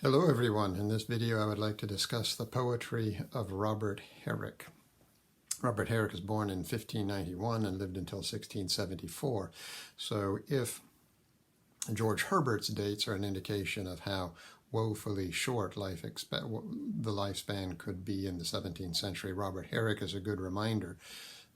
Hello everyone. In this video I would like to discuss the poetry of Robert Herrick. Robert Herrick was born in 1591 and lived until 1674. So if George Herbert's dates are an indication of how woefully short the lifespan could be in the 17th century, Robert Herrick is a good reminder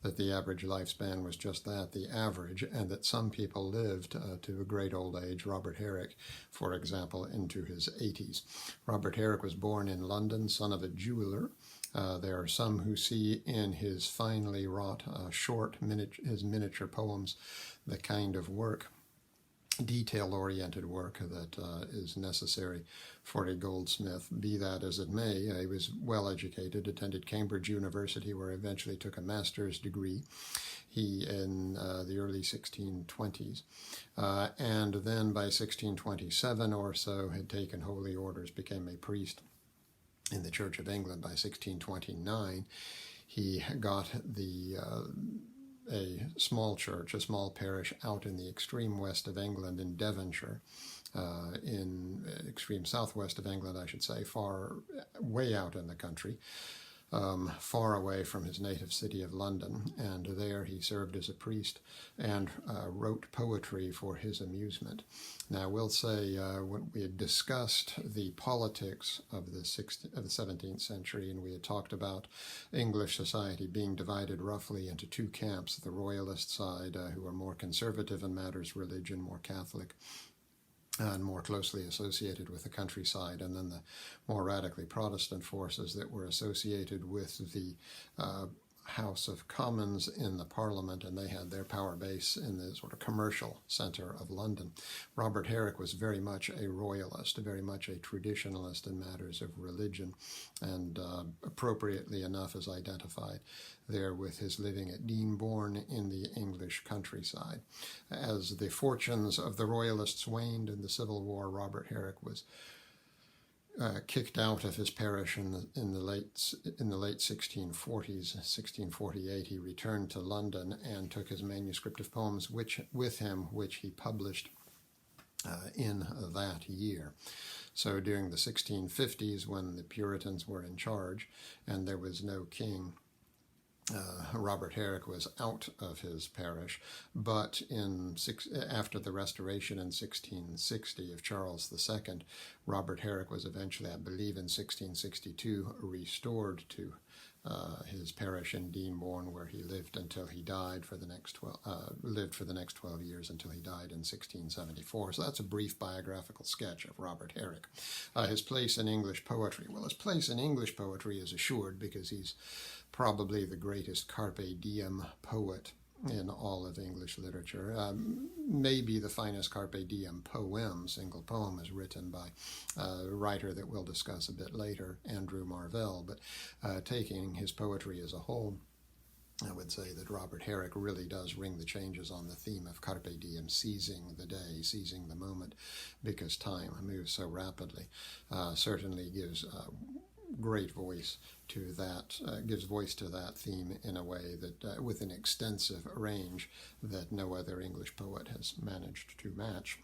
that the average lifespan was just that, the average, and that some people lived to a great old age. Robert Herrick, for example, into his 80s. Robert Herrick was born in London, son of a jeweler. There are some who see in his finely wrought his miniature poems the kind of work, detail-oriented work that is necessary for a goldsmith. Be that as it may, he was well educated, attended Cambridge University, where he eventually took a master's degree. He in the early 1620s, and then by 1627 or so had taken holy orders, became a priest in the Church of England. By 1629, he got a small church, a small parish out in the extreme west of England in Devonshire, in extreme southwest of England, I should say, way out in the country, far away from his native city of London. And there he served as a priest and wrote poetry for his amusement. Now, we'll say when we had discussed the politics of the 17th century, and we had talked about English society being divided roughly into two camps, the royalist side, who are more conservative in matters religion, more Catholic, and more closely associated with the countryside, and then the more radically Protestant forces that were associated with the House of Commons in the Parliament, and they had their power base in the sort of commercial center of London. Robert Herrick was very much a royalist, very much a traditionalist in matters of religion, and appropriately enough is identified there with his living at Deanborn in the English countryside. As the fortunes of the royalists waned in the Civil War, Robert Herrick was kicked out of his parish in the late 1640s. 1648, he returned to London and took his manuscript of poems with him, which he published in that year. So during the 1650s, when the Puritans were in charge and there was no king, Robert Herrick was out of his parish, but after the restoration in 1660 of Charles II, Robert Herrick was eventually, I believe in 1662, restored to his parish in Deanborn, where he lived until he died for the next 12 years until he died in 1674. So that's a brief biographical sketch of Robert Herrick. His place in English poetry. Well, his place in English poetry is assured because he's probably the greatest carpe diem poet in all of English literature. Maybe the finest carpe diem poem, single poem, is written by a writer that we'll discuss a bit later, Andrew Marvell. But taking his poetry as a whole, I would say that Robert Herrick really does ring the changes on the theme of carpe diem, seizing the day, seizing the moment, because time moves so rapidly. Certainly gives great voice to that, gives voice to that theme in a way that, with an extensive range that no other English poet has managed to match.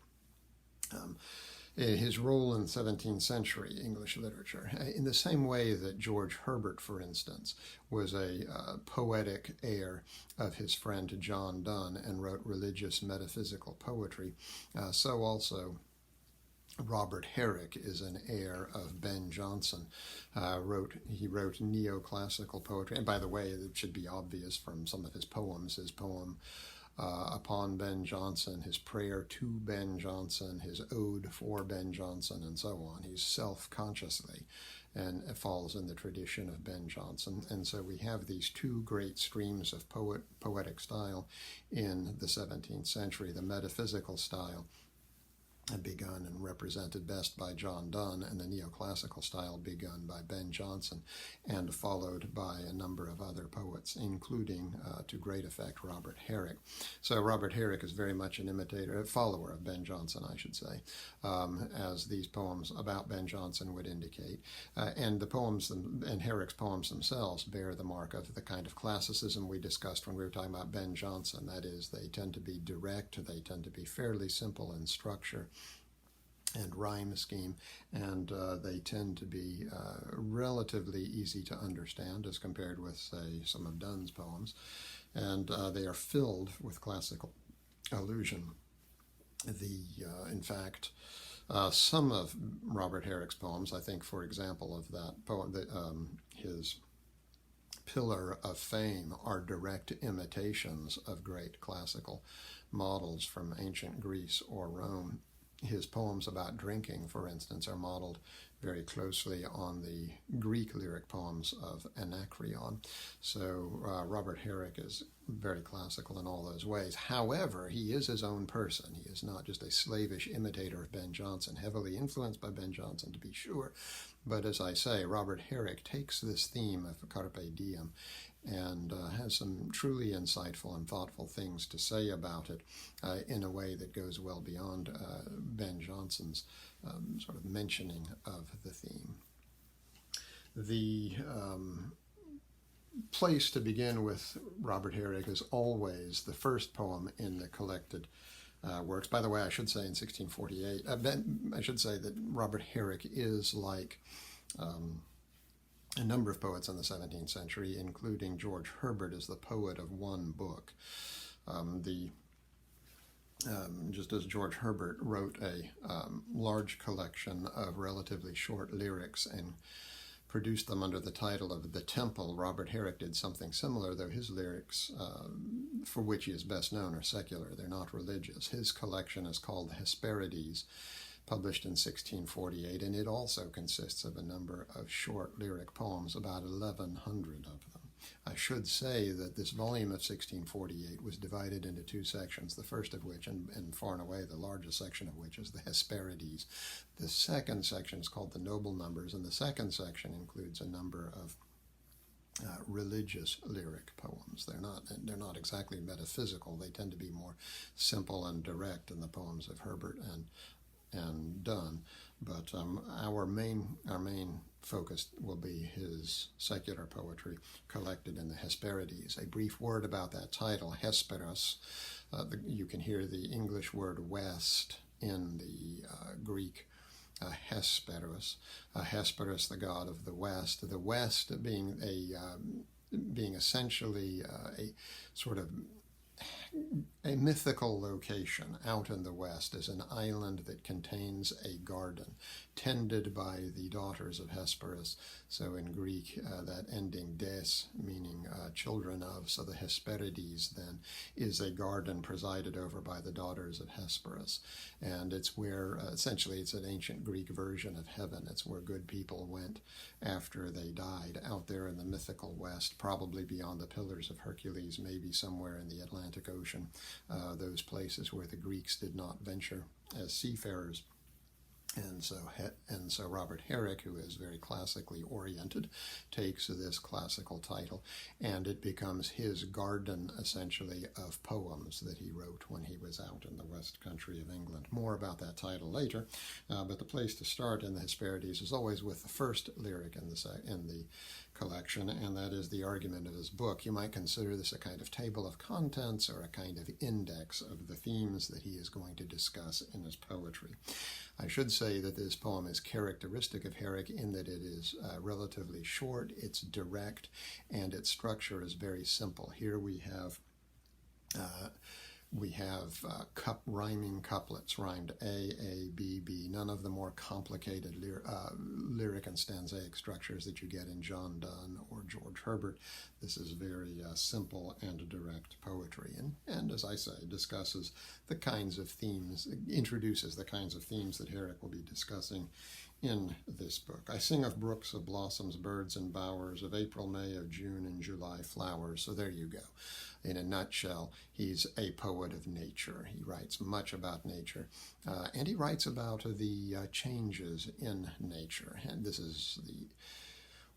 His role in 17th century English literature, in the same way that George Herbert, for instance, was a poetic heir of his friend John Donne and wrote religious metaphysical poetry, so also Robert Herrick is an heir of Ben Jonson. He wrote neoclassical poetry, and by the way, it should be obvious from some of his poems. His poem upon Ben Jonson, his prayer to Ben Jonson, his ode for Ben Jonson, and so on. He's self-consciously, and it falls in the tradition of Ben Jonson. And so we have these two great streams of poetic style in the 17th century, the metaphysical style, begun and represented best by John Donne, and the neoclassical style begun by Ben Jonson and followed by a number of other poets, including, to great effect, Robert Herrick. So Robert Herrick is very much an imitator, a follower of Ben Jonson, I should say, as these poems about Ben Jonson would indicate. And the poems, and Herrick's poems themselves, bear the mark of the kind of classicism we discussed when we were talking about Ben Jonson. That is, they tend to be direct, they tend to be fairly simple in structure, and rhyme scheme, and they tend to be relatively easy to understand as compared with, say, some of Donne's poems, and they are filled with classical allusion. In fact, some of Robert Herrick's poems, I think, for example, of that poem, his Pillar of Fame, are direct imitations of great classical models from ancient Greece or Rome. His poems about drinking, for instance, are modeled very closely on the Greek lyric poems of Anacreon. So Robert Herrick is very classical in all those ways. However, he is his own person. He is not just a slavish imitator of Ben Jonson, heavily influenced by Ben Jonson, to be sure. But as I say, Robert Herrick takes this theme of Carpe Diem and has some truly insightful and thoughtful things to say about it in a way that goes well beyond Ben Jonson's sort of mentioning of the theme. The place to begin with Robert Herrick is always the first poem in the collected works. By the way, I should say in 1648, I should say that Robert Herrick is like a number of poets in the 17th century, including George Herbert, is the poet of one book. Just as George Herbert wrote a large collection of relatively short lyrics and produced them under the title of The Temple, Robert Herrick did something similar, though his lyrics, for which he is best known, are secular. They're not religious. His collection is called Hesperides, published in 1648, and it also consists of a number of short lyric poems, about 1,100 of them. I should say that this volume of 1648 was divided into two sections, the first of which, and far and away the largest section of which, is the Hesperides. The second section is called the Noble Numbers, and the second section includes a number of religious lyric poems. They're not exactly metaphysical. They tend to be more simple and direct than the poems of Herbert and Donne, but our main focus will be his secular poetry collected in the Hesperides. A brief word about that title, Hesperos. You can hear the English word west in the Greek Hesperos. Hesperus, the god of the west. The west being essentially a sort of a mythical location out in the west, is an island that contains a garden tended by the daughters of Hesperus. So in Greek, that ending des, meaning children of, so the Hesperides then is a garden presided over by the daughters of Hesperus. And it's where, essentially, it's an ancient Greek version of heaven. It's where good people went after they died, out there in the mythical west, probably beyond the Pillars of Hercules, maybe somewhere in the Atlantic Ocean, those places where the Greeks did not venture as seafarers. And so Robert Herrick, who is very classically oriented, takes this classical title, and it becomes his garden, essentially, of poems that he wrote when he was out in the West Country of England. More about that title later, but the place to start in the Hesperides is always with the first lyric in the collection, and that is the argument of his book. You might consider this a kind of table of contents or a kind of index of the themes that he is going to discuss in his poetry. I should say that this poem is characteristic of Herrick in that it is relatively short, it's direct, and its structure is very simple. Here we have rhyming couplets, rhymed A, B, B, none of the more complicated lyric and stanzaic structures that you get in John Donne or George Herbert. This is very simple and direct poetry, and as I say, discusses the kinds of themes, introduces the kinds of themes that Herrick will be discussing in this book. I sing of brooks, of blossoms, birds and bowers, of April, May, of June and July flowers. So there you go. In a nutshell, he's a poet of nature. He writes much about nature, and he writes about the changes in nature. And this is the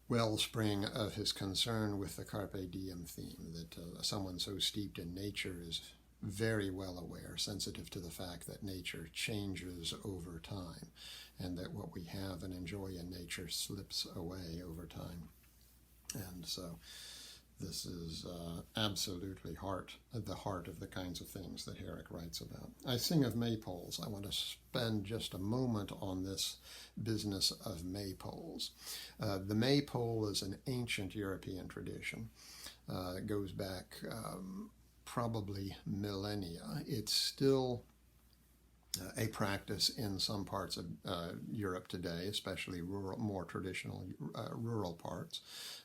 wellspring of his concern with the Carpe Diem theme, that someone so steeped in nature is very well aware, sensitive to the fact that nature changes over time, and that what we have and enjoy in nature slips away over time. And so This is absolutely the heart of the kinds of things that Herrick writes about. I sing of maypoles. I want to spend just a moment on this business of maypoles. The maypole is an ancient European tradition. It goes back probably millennia. It's still a practice in some parts of Europe today, especially more traditional rural parts.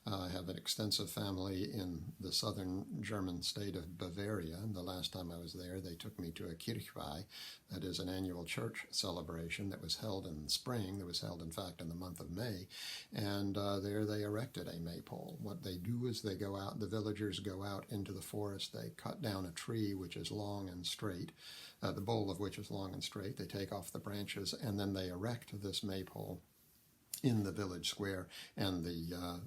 I have an extensive family in the southern German state of Bavaria. The last time I was there, they took me to a Kirchweih, that is an annual church celebration that was held in spring. That was held, in fact, in the month of May. And there they erected a maypole. What they do is they go out, the villagers go out into the forest, they cut down a tree which is long and straight, the bole of which is long and straight. They take off the branches, and then they erect this maypole in the village square, and the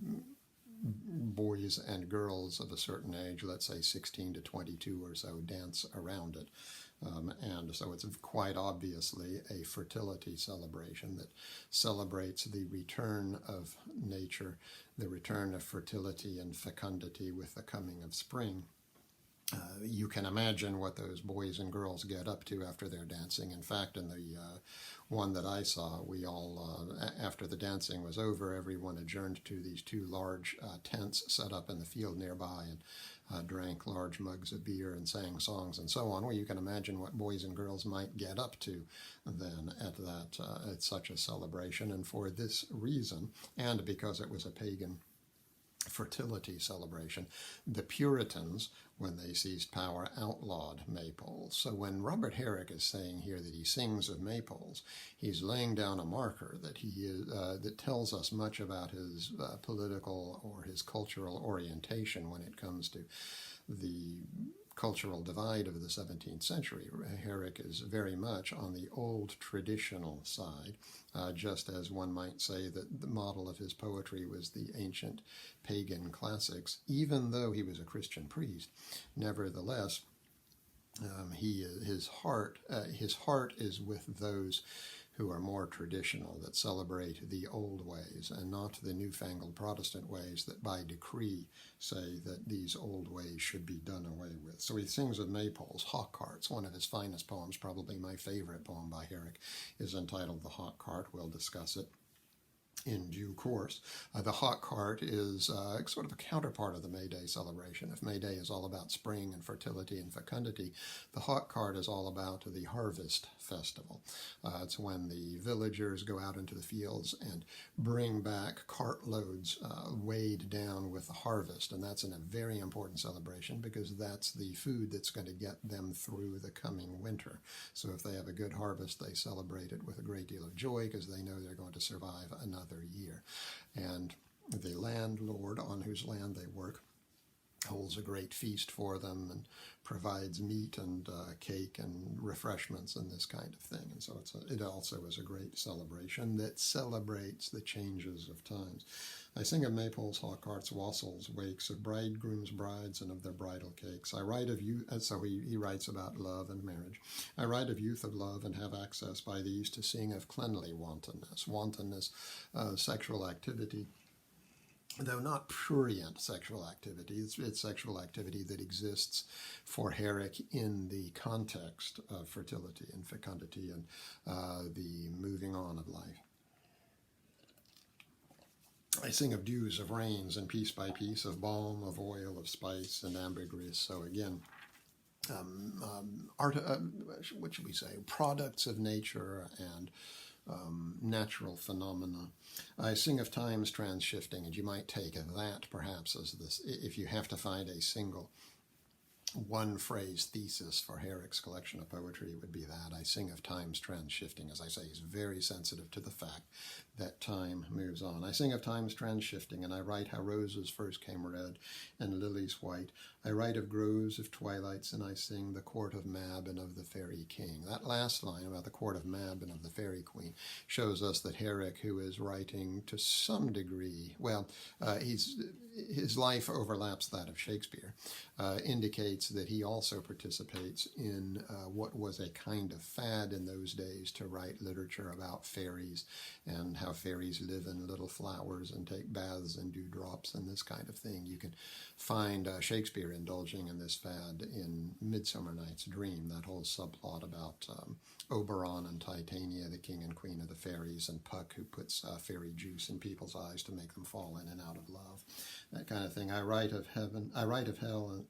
boys and girls of a certain age, let's say 16 to 22 or so, dance around it. And so it's quite obviously a fertility celebration that celebrates the return of nature, the return of fertility and fecundity with the coming of spring. You can imagine what those boys and girls get up to after they're dancing. In fact, in the one that I saw, we all, after the dancing was over, everyone adjourned to these two large tents set up in the field nearby and drank large mugs of beer and sang songs and so on. Well, you can imagine what boys and girls might get up to then at such a celebration. And for this reason, and because it was a pagan fertility celebration, the Puritans, when they seized power, outlawed maypoles. So when Robert Herrick is saying here that he sings of maypoles, he's laying down a marker that that tells us much about his political or his cultural orientation when it comes to the cultural divide of the 17th century. Herrick is very much on the old traditional side, just as one might say that the model of his poetry was the ancient pagan classics. Even though he was a Christian priest, nevertheless, his heart is with those who are more traditional, that celebrate the old ways and not the newfangled Protestant ways that by decree say that these old ways should be done away with. So he sings of maypoles, hawk carts. One of his finest poems, probably my favorite poem by Herrick, is entitled The Hawk Cart. We'll discuss it in due course. The hawk cart is sort of a counterpart of the May Day celebration. If May Day is all about spring and fertility and fecundity, the hawk cart is all about the harvest festival. It's when the villagers go out into the fields and bring back cartloads weighed down with the harvest, and that's a very important celebration because that's the food that's going to get them through the coming winter. So if they have a good harvest, they celebrate it with a great deal of joy because they know they're going to survive another year. And the landlord on whose land they work holds a great feast for them and provides meat and cake and refreshments and this kind of thing. And so it also is a great celebration that celebrates the changes of times. I sing of maypoles, hawk carts, wassels, wakes, of bridegrooms, brides, and of their bridal cakes. I write of youth, so he writes about love and marriage. I write of youth, of love, and have access by these to sing of cleanly wantonness, sexual activity, though not prurient sexual activity. It's sexual activity that exists for Herrick in the context of fertility and fecundity and the moving on of life. I sing of dews, of rains, and piece by piece, of balm, of oil, of spice, and ambergris. So again, what should we say? Products of nature and natural phenomena. I sing of times trans-shifting, and you might take that perhaps as this, if you have to find a single one-phrase thesis for Herrick's collection of poetry, it would be that. I sing of times trans-shifting. As I say, he's very sensitive to the fact that time moves on. I sing of times trans-shifting, and I write how roses first came red and lilies white. I write of groves of twilights, and I sing the court of Mab and of the fairy king. That last line about the court of Mab and of the fairy queen shows us that Herrick, who is writing to some degree, his life overlaps that of Shakespeare, indicates indicates that he also participates in what was a kind of fad in those days to write literature about fairies and how fairies live in little flowers and take baths and dewdrops and this kind of thing. You can find Shakespeare indulging in this fad in Midsummer Night's Dream, that whole subplot about Oberon and Titania, the king and queen of the fairies, and Puck, who puts fairy juice in people's eyes to make them fall in and out of love. That kind of thing. I write of hell, and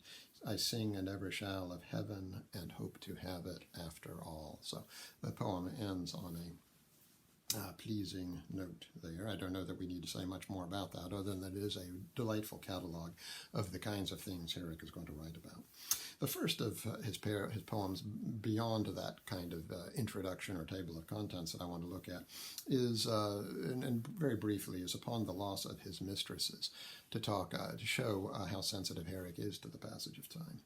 I sing and ever shall of heaven, and hope to have it after all. So the poem ends on a pleasing note there. I don't know that we need to say much more about that, other than that it is a delightful catalog of the kinds of things Herrick is going to write about. The first of his poems, beyond that kind of introduction or table of contents that I want to look at, is, and very briefly, is upon the loss of his mistresses, to show how sensitive Herrick is to the passage of time.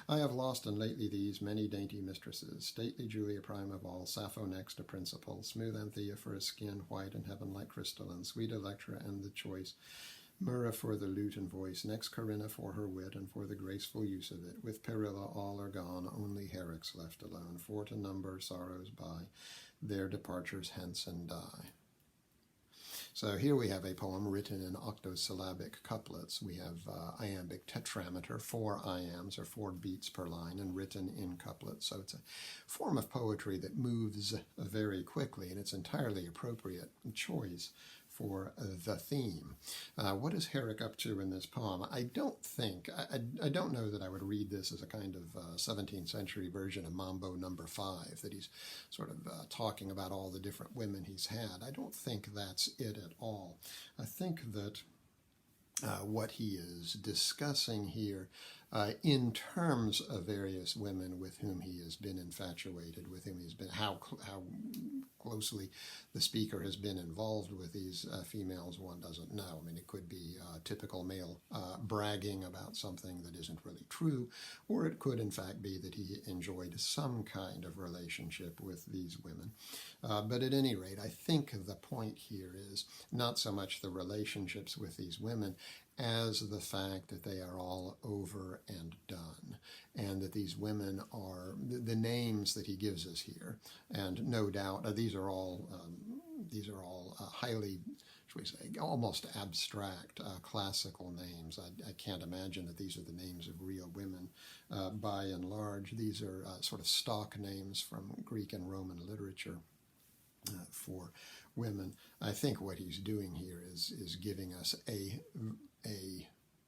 I have lost and lately these many dainty mistresses, stately Julia prime of all, Sappho next a principal, smooth Anthea for a skin, white and heaven like crystal, and sweet Electra and the choice, Myrrha for the lute and voice, next Corinna for her wit and for the graceful use of it. With Perilla all are gone, only Herrick's left alone, for to number sorrows by, their departures hence and die. So here we have a poem written in octosyllabic couplets. We have iambic tetrameter, 4 iambs or 4 beats per line, and written in couplets. So it's a form of poetry that moves very quickly, and it's entirely appropriate choice for the theme. What is Herrick up to in this poem? I don't know that I would read this as a kind of 17th century version of Mambo number 5, that he's sort of talking about all the different women he's had. I don't think that's it at all. I think that what he is discussing here in terms of various women with whom he has been infatuated, with whom he's been, how closely the speaker has been involved with these females, one doesn't know. I mean, it could be typical male bragging about something that isn't really true, or it could in fact be that he enjoyed some kind of relationship with these women. But at any rate, I think the point here is not so much the relationships with these women as the fact that they are all over and done, and that these women are the names that he gives us here, and no doubt these are all highly, shall we say, almost abstract classical names. I can't imagine that these are the names of real women by and large. These are sort of stock names from Greek and Roman literature for women. I think what he's doing here is giving us a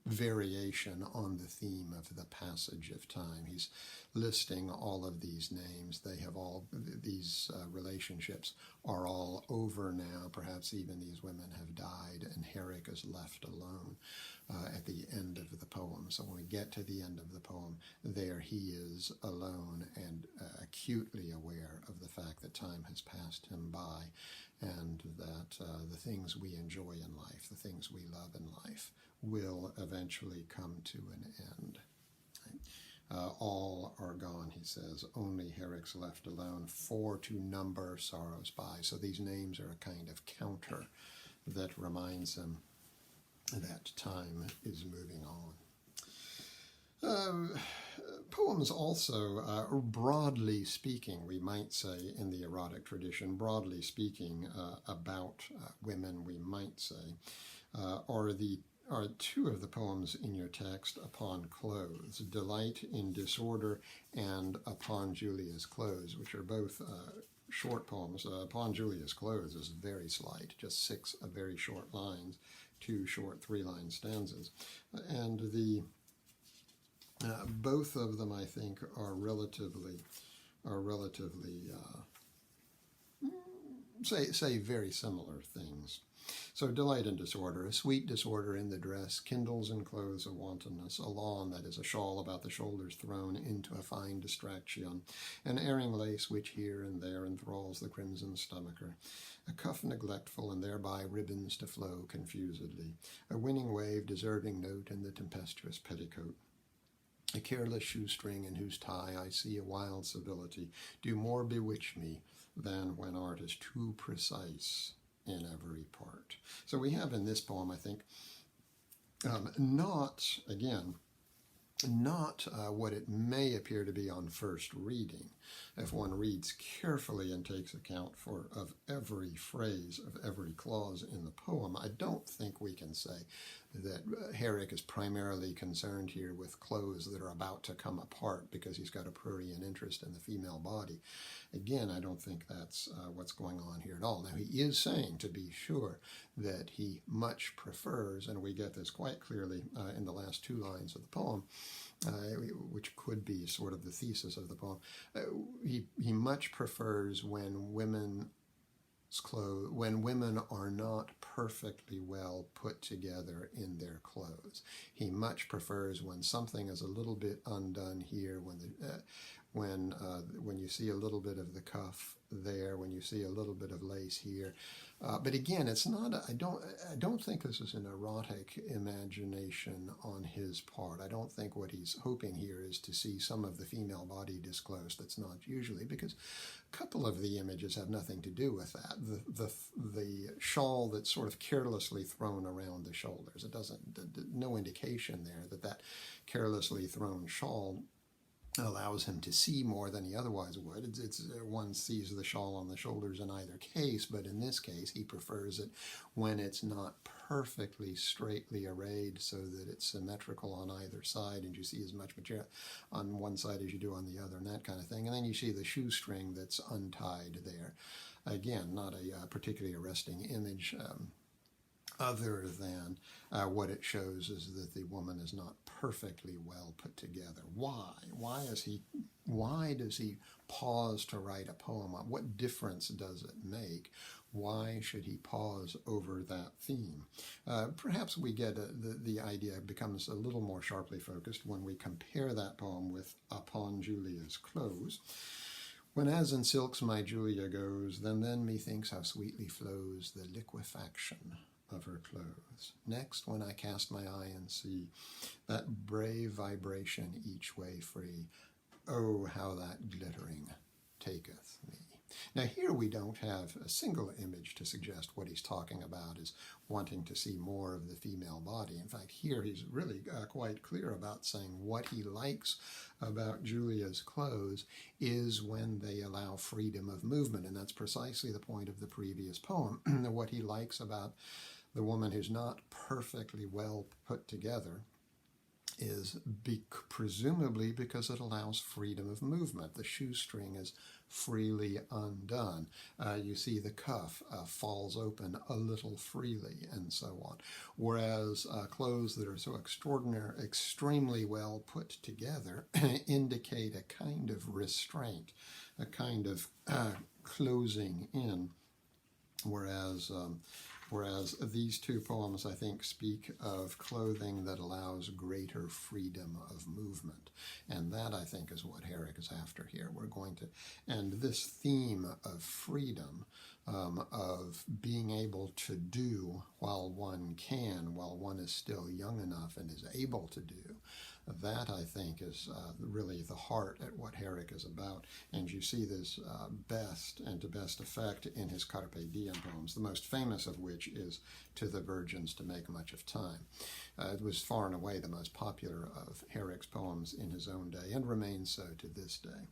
variation on the theme of the passage of time. He's listing all of these names. They have all, these relationships are all over now. Perhaps even these women have died, and Herrick is left alone at the end of the poem. So when we get to the end of the poem, there he is alone and acutely aware of the fact that time has passed him by, and that the things we enjoy in life, the things we love in life, will eventually come to an end. All are gone, he says, only Herrick's left alone, for to number sorrows by. So these names are a kind of counter that reminds him that time is moving on. Poems also, broadly speaking, we might say in the erotic tradition, broadly speaking, about women, we might say, are two of the poems in your text upon clothes, Delight in Disorder and Upon Julia's Clothes, which are both short poems. Upon Julia's Clothes is very slight, just 6 very short lines, 2 short 3-line stanzas. And the both of them, I think, are relatively say very similar things. So delight and disorder, a sweet disorder in the dress, kindles and clothes a wantonness, a lawn that is a shawl about the shoulders thrown into a fine distraction, an erring lace which here and there enthralls the crimson stomacher, a cuff neglectful and thereby ribbons to flow confusedly, a winning wave deserving note in the tempestuous petticoat, a careless shoestring in whose tie I see a wild civility do more bewitch me than when art is too precise in every part. So we have in this poem, I think, not, again, not what it may appear to be on first reading. If one reads carefully and takes account of every phrase, of every clause in the poem, I don't think we can say that Herrick is primarily concerned here with clothes that are about to come apart because he's got a prurient interest in the female body. Again, I don't think that's what's going on here at all. Now, he is saying, to be sure, that he much prefers, and we get this quite clearly in the last two lines of the poem, which could be sort of the thesis of the poem. He much prefers when women are not perfectly well put together in their clothes. He much prefers when something is a little bit undone here, when you see a little bit of the cuff there, when you see a little bit of lace here. But again, it's not. I don't think this is an erotic imagination on his part. I don't think what he's hoping here is to see some of the female body disclosed. That's not usually, because a couple of the images have nothing to do with that. The shawl that's sort of carelessly thrown around the shoulders. It doesn't. No indication there that carelessly thrown shawl allows him to see more than he otherwise would. One sees the shawl on the shoulders in either case, but in this case he prefers it when it's not perfectly straightly arrayed so that it's symmetrical on either side, and you see as much material on one side as you do on the other, and that kind of thing. And then you see the shoestring that's untied there. Again, not a particularly arresting image, other than what it shows is that the woman is not perfectly well put together. Why? Why does he pause to write a poem? What difference does it make? Why should he pause over that theme? Perhaps we get the idea becomes a little more sharply focused when we compare that poem with Upon Julia's Close. When as in silks my Julia goes, then methinks how sweetly flows the liquefaction of her clothes. Next, when I cast my eye and see that brave vibration each way free, oh, how that glittering taketh me. Now here we don't have a single image to suggest what he's talking about is wanting to see more of the female body. In fact, here he's really quite clear about saying what he likes about Julia's clothes is when they allow freedom of movement, and that's precisely the point of the previous poem. What he likes about the woman who's not perfectly well put together is presumably because it allows freedom of movement. The shoestring is freely undone. You see the cuff falls open a little freely, and so on. Whereas clothes that are so extremely well put together indicate a kind of restraint, a kind of closing in, whereas these two poems, I think, speak of clothing that allows greater freedom of movement. And that, I think, is what Herrick is after here. And this theme of freedom, of being able to do while one can, while one is still young enough and is able to do, that, I think, is really the heart at what Herrick is about. And you see this best and to best effect in his Carpe Diem poems, the most famous of which is To the Virgins to Make Much of Time. It was far and away the most popular of Herrick's poems in his own day, and remains so to this day.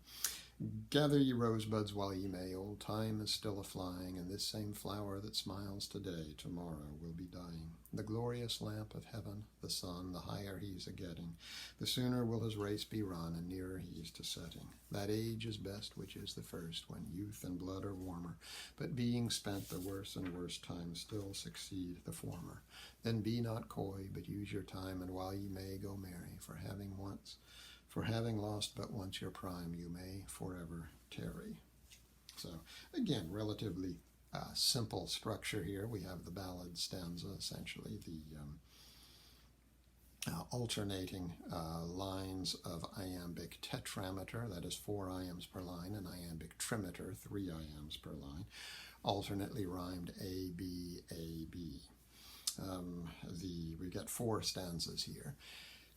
Gather ye rosebuds while ye may, old time is still a-flying, and this same flower that smiles today, tomorrow will be dying. The glorious lamp of heaven, the sun, the higher he's a-getting, the sooner will his race be run, and nearer he's to setting. That age is best which is the first, when youth and blood are warmer, but being spent the worse and worse times still succeed the former. Then be not coy, but use your time, and while ye may go merry, for having lost but once your prime, you may forever tarry. So, again, relatively simple structure here. We have the ballad stanza, essentially, the alternating lines of iambic tetrameter, that is 4 iambs per line, and iambic trimeter, 3 iambs per line, alternately rhymed A, B, A, B. We get 4 stanzas here.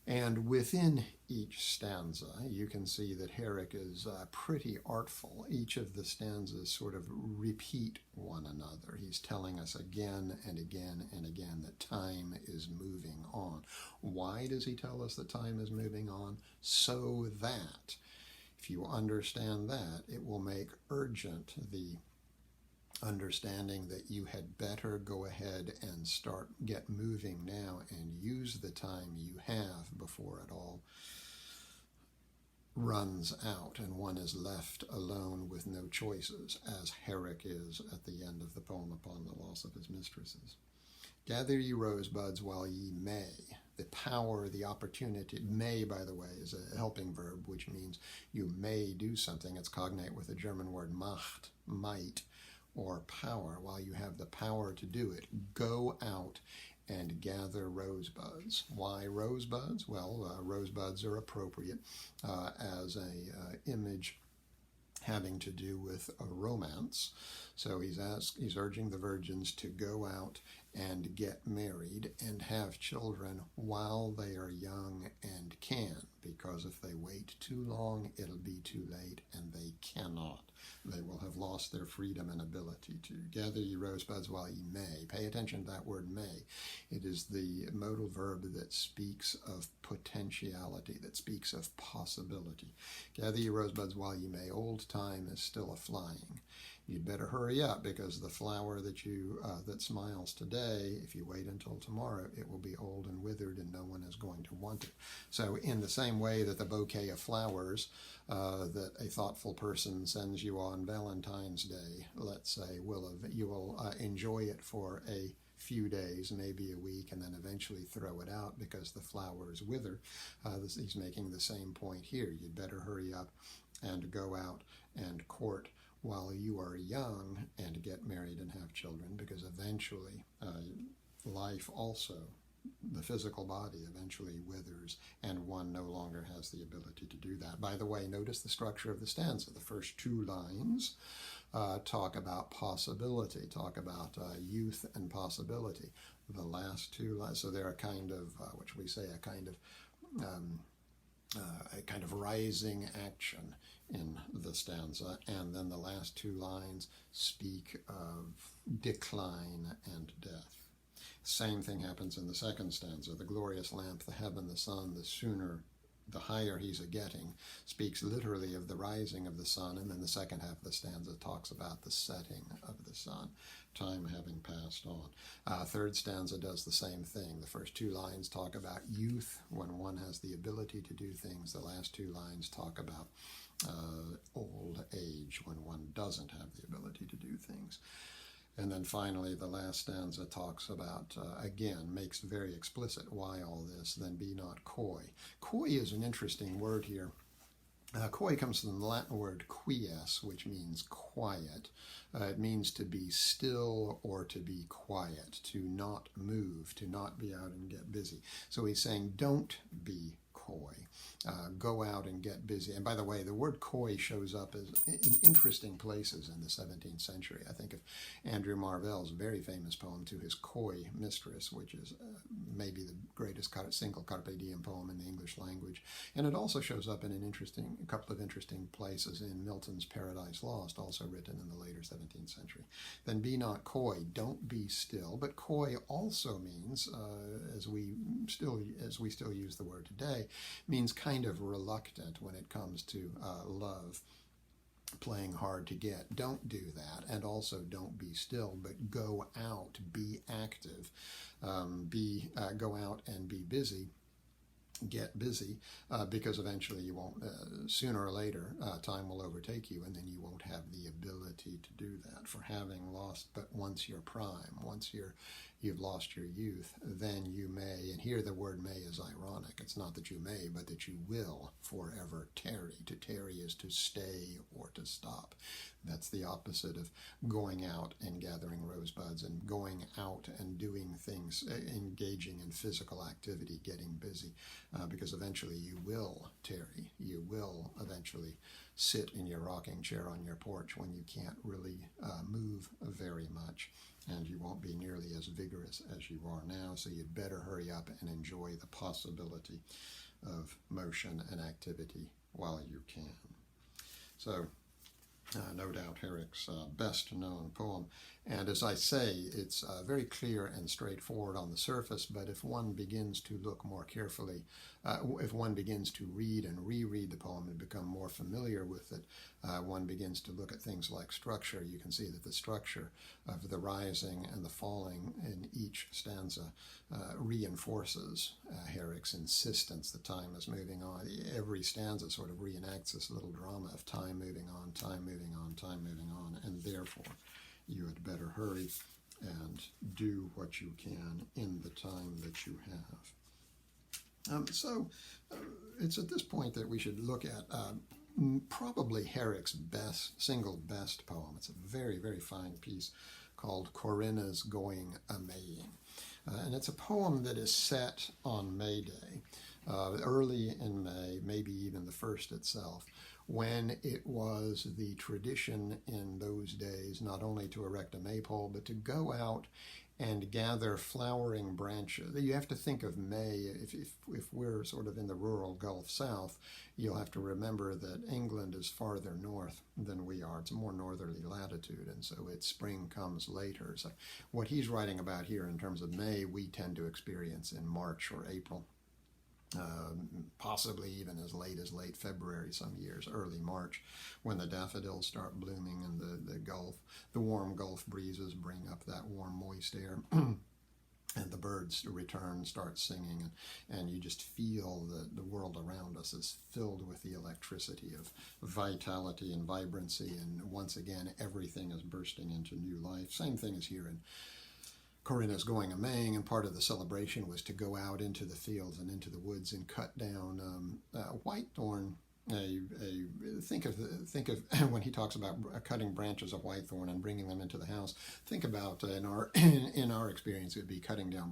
And within each stanza, you can see that Herrick is pretty artful. Each of the stanzas sort of repeat one another. He's telling us again and again and again that time is moving on. Why does he tell us that time is moving on? So that, if you understand that, it will make urgent the understanding that you had better go ahead and get moving now and use the time you have before it all runs out and one is left alone with no choices, as Herrick is at the end of the poem upon the loss of his mistresses. Gather ye rosebuds while ye may. The power, the opportunity. May, by the way, is a helping verb, which means you may do something. It's cognate with the German word macht, might, or power. While you have the power to do it, go out and gather rosebuds. Why rosebuds? Well, rosebuds are appropriate as a image having to do with a romance. So he's urging the virgins to go out and get married and have children while they are young and can, because if they wait too long, it'll be too late, and they cannot. They will have lost their freedom and ability to. Gather ye rosebuds while ye may. Pay attention to that word may. It is the modal verb that speaks of potentiality, that speaks of possibility. Gather ye rosebuds while ye may. Old time is still a-flying. You'd better hurry up, because the flower that smiles today, if you wait until tomorrow, it will be old and withered and no one is going to want it. So in the same way that the bouquet of flowers that a thoughtful person sends you on Valentine's Day, let's say, you will enjoy it for a few days, maybe a week, and then eventually throw it out because the flowers wither. He's making the same point here. You'd better hurry up and go out and court while you are young and get married and have children, because eventually life also, the physical body, eventually withers and one no longer has the ability to do that. By the way, notice the structure of the stanza. The first two lines talk about possibility, talk about youth and possibility. The last two lines, so they're a kind of, what should we say, a kind of rising action in the stanza, and then the last two lines speak of decline and death. Same thing happens in the second stanza. The glorious lamp, the heaven, the sun, the higher he's a-getting, speaks literally of the rising of the sun, and then the second half of the stanza talks about the setting of the sun, time having passed on. Third stanza does the same thing. The first two lines talk about youth, when one has the ability to do things. The last two lines talk about old age, when one doesn't have the ability to do things. And then finally, the last stanza talks about, again, makes very explicit why all this, then be not coy. Coy is an interesting word here. Coy comes from the Latin word quies, which means quiet. It means to be still or to be quiet, to not move, to not be out and get busy. So he's saying, don't be coy. Go out and get busy. And by the way, the word coy shows up in interesting places in the 17th century. I think of Andrew Marvell's very famous poem To His Coy Mistress, which is maybe the greatest single carpe diem poem in the English language. And it also shows up in a couple of interesting places in Milton's Paradise Lost, also written in the later 17th century. Then be not coy, don't be still. But coy also means, as we still use the word today, means kind of reluctant when it comes to love, playing hard to get. Don't do that, and also don't be still, but go out, be active, go out and be busy. Get busy, because eventually you won't, sooner or later, time will overtake you, and then you won't have the ability to do that. For having lost but once your prime, once you've lost your youth, then you may, and here the word may is ironic. It's not that you may, but that you will forever tarry. To tarry is to stay or to stop. That's the opposite of going out and gathering rosebuds and going out and doing things, engaging in physical activity, getting busy. because eventually you will tarry. You will eventually sit in your rocking chair on your porch when you can't really move very much, and you won't be nearly as vigorous as you are now, so you'd better hurry up and enjoy the possibility of motion and activity while you can. So, no doubt Herrick's best known poem. And as I say, it's very clear and straightforward on the surface, but if one begins to look more carefully, if one begins to read and reread the poem and become more familiar with it, one begins to look at things like structure. You can see that the structure of the rising and the falling in each stanza reinforces Herrick's insistence that time is moving on. Every stanza sort of reenacts this little drama of time moving on, time moving on, time moving on, and therefore you had better hurry and do what you can in the time that you have. It's at this point that we should look at probably Herrick's single best poem. It's a very, very fine piece called Corinna's Going A-Maying. And it's a poem that is set on May Day, early in May, maybe even the 1st itself, when it was the tradition in those days not only to erect a maypole, but to go out and gather flowering branches. You have to think of May, if we're sort of in the rural Gulf South, you'll have to remember that England is farther north than we are. It's a more northerly latitude, and so its spring comes later. So what he's writing about here in terms of May, we tend to experience in March or April. Possibly even as late February some years, early March, when the daffodils start blooming and the warm Gulf breezes bring up that warm, moist air. And the birds return, start singing, and you just feel that the world around us is filled with the electricity of vitality and vibrancy, and once again, everything is bursting into new life. Same thing is here in Corinna's Going A-Maying, and part of the celebration was to go out into the fields and into the woods and cut down whitethorn. Think of when he talks about cutting branches of whitethorn and bringing them into the house. Think about in our experience, it would be cutting off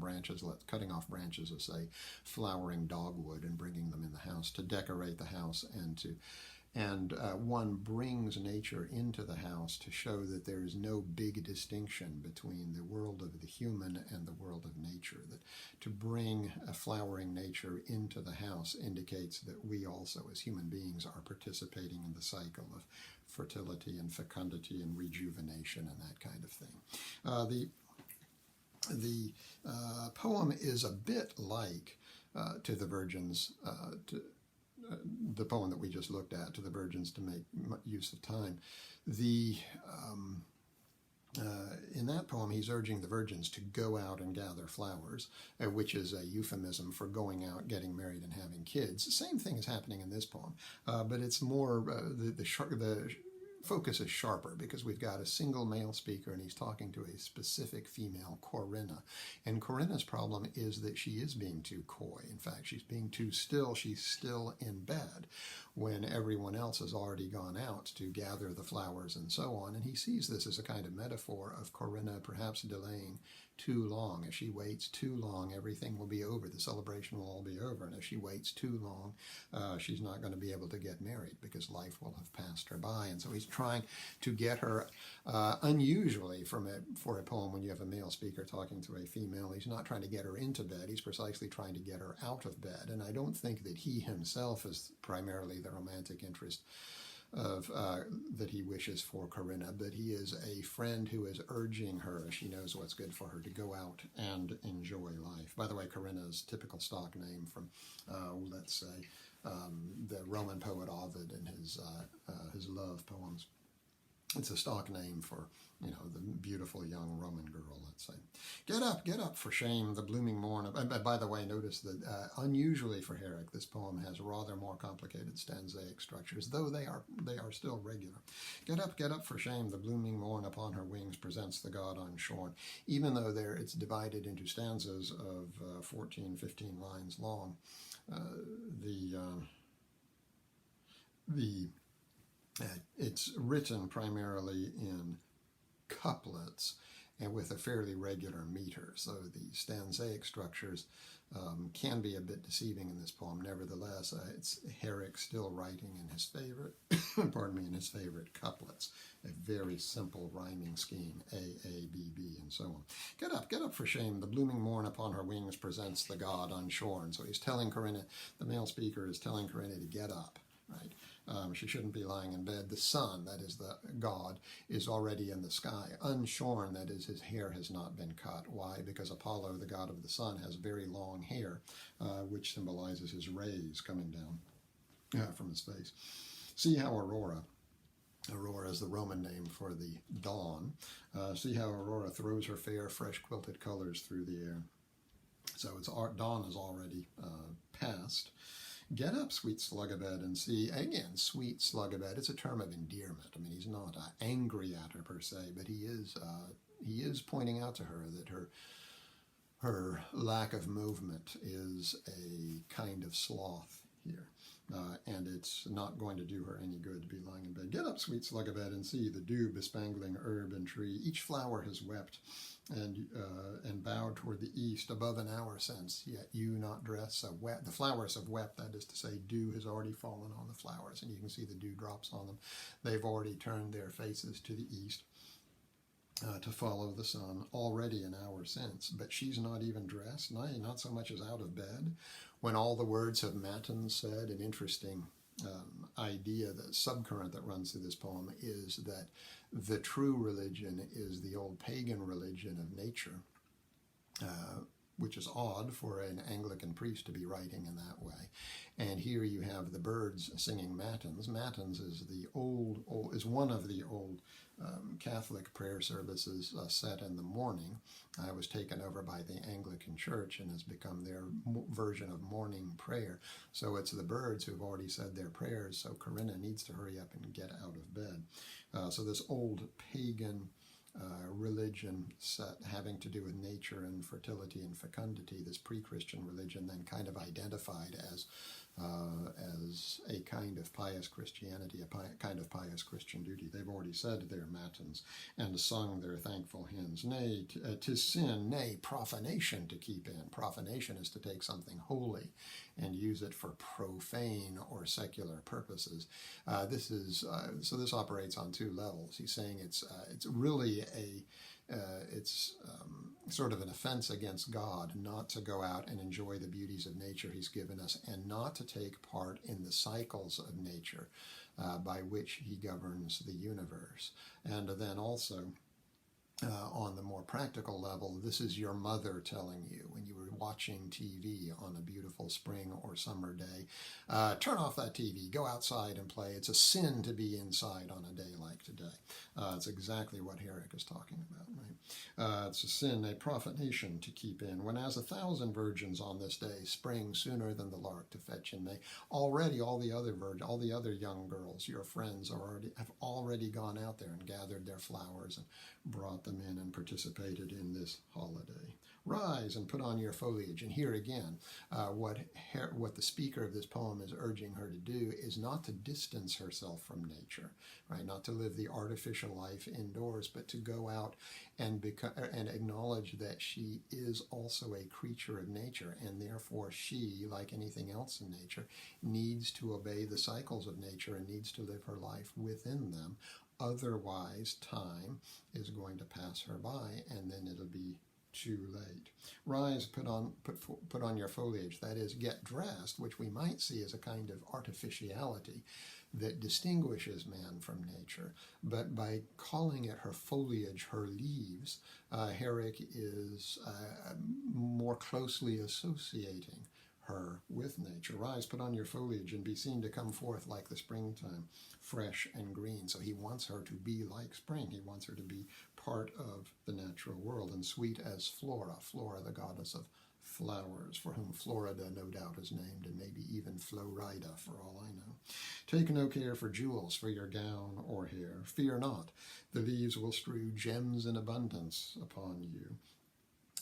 branches of, say, flowering dogwood and bringing them in the house to decorate the house, and one brings nature into the house to show that there is no big distinction between the world of the human and the world of nature. That to bring a flowering nature into the house indicates that we also, as human beings, are participating in the cycle of fertility and fecundity and rejuvenation and that kind of thing. The poem is a bit like To the Virgins, the poem that we just looked at, To the Virgins to Make Use of Time. In that poem, he's urging the virgins to go out and gather flowers, which is a euphemism for going out, getting married, and having kids. The same thing is happening in this poem, but it's more, the focus is sharper because we've got a single male speaker and he's talking to a specific female, Corinna. And Corinna's problem is that she is being too coy. In fact, she's being too still. She's still in bed when everyone else has already gone out to gather the flowers and so on. And he sees this as a kind of metaphor of Corinna perhaps delaying too long. If she waits too long, everything will be over. The celebration will all be over. And if she waits too long, she's not going to be able to get married because life will have passed her by. And so he's trying to get her, unusually for a poem when you have a male speaker talking to a female, he's not trying to get her into bed. He's precisely trying to get her out of bed. And I don't think that he himself is primarily the romantic interest of that he wishes for Corinna, but he is a friend who is urging her, as she knows what's good for her, to go out and enjoy life. By the way, Corinna's typical stock name from, let's say, the Roman poet Ovid and his love poems. It's a stock name for, the beautiful young Roman girl, let's say. Get up, for shame, the blooming morn. And by the way, notice that unusually for Herrick, this poem has rather more complicated stanzaic structures, though they are still regular. Get up, for shame, the blooming morn upon her wings presents the god unshorn. Even though it's divided into stanzas of 14, 15 lines long, it's written primarily in couplets, and with a fairly regular meter. So the stanzaic structures can be a bit deceiving in this poem. Nevertheless, it's Herrick still writing in his favorite, in his favorite couplets. A very simple rhyming scheme, A, B, B, and so on. Get up for shame. The blooming morn upon her wings presents the god unshorn. So he's telling Corinna, the male speaker is telling Corinna to get up, right? She shouldn't be lying in bed. The sun, that is the god, is already in the sky. Unshorn, that is, his hair has not been cut. Why? Because Apollo, the god of the sun, has very long hair, which symbolizes his rays coming down from his face. See how Aurora is the Roman name for the dawn. See how Aurora throws her fair, fresh quilted colors through the air. So dawn is already past. Get up, sweet slug-a-bed, and see. Again, sweet slug-a-bed. It's a term of endearment. I mean, he's not angry at her per se, but he is pointing out to her that her lack of movement is a kind of sloth here. And it's not going to do her any good to be lying in bed. Get up, sweet slug-a-bed, and see the dew bespangling herb and tree. Each flower has wept and bowed toward the east above an hour since, yet you not dress so wet. The flowers have wept, that is to say, dew has already fallen on the flowers, and you can see the dew drops on them. They've already turned their faces to the east to follow the sun already an hour since, but she's not even dressed, not so much as out of bed. When all the words have matins said, an interesting idea, that subcurrent that runs through this poem is that the true religion is the old pagan religion of nature, which is odd for an Anglican priest to be writing in that way. And here you have the birds singing matins. Matins is is one of the old Catholic prayer services set in the morning. It was taken over by the Anglican Church and has become their version of morning prayer. So it's the birds who've already said their prayers, so Corinna needs to hurry up and get out of bed. So this old pagan religion set having to do with nature and fertility and fecundity, this pre-Christian religion then kind of identified as a kind of pious Christianity, a kind of pious Christian duty. They've already said their matins and sung their thankful hymns. Nay, 'tis sin, nay, profanation to keep in. Profanation is to take something holy and use it for profane or secular purposes. So this operates on two levels. He's saying it's really it's sort of an offense against God not to go out and enjoy the beauties of nature he's given us and not to take part in the cycles of nature by which he governs the universe. And then also, on the more practical level, this is your mother telling you when you were watching TV on a beautiful spring or summer day, turn off that TV, go outside and play. It's a sin to be inside on a day like today. It's exactly what Herrick is talking about, right? It's a sin, a profanation to keep in. When as 1,000 virgins on this day spring sooner than the lark to fetch in May. Already all the other young girls, your friends, have already gone out there and gathered their flowers and brought them in and participated in this holiday. Rise and put on your foliage. And here again, what the speaker of this poem is urging her to do is not to distance herself from nature, right? Not to live the artificial life indoors, but to go out and acknowledge that she is also a creature of nature, and therefore she, like anything else in nature, needs to obey the cycles of nature and needs to live her life within them. Otherwise, time is going to pass her by, and then it'll be too late. Rise, put on your foliage, that is, get dressed, which we might see as a kind of artificiality that distinguishes man from nature. But by calling it her foliage, her leaves, Herrick is more closely associating her with nature. Rise, put on your foliage, and be seen to come forth like the springtime, fresh and green. So he wants her to be like spring. He wants her to be part of the natural world, and sweet as Flora, the goddess of flowers, for whom Florida no doubt is named, and maybe even Florida for all I know. Take no care for jewels for your gown or hair. Fear not, the leaves will strew gems in abundance upon you.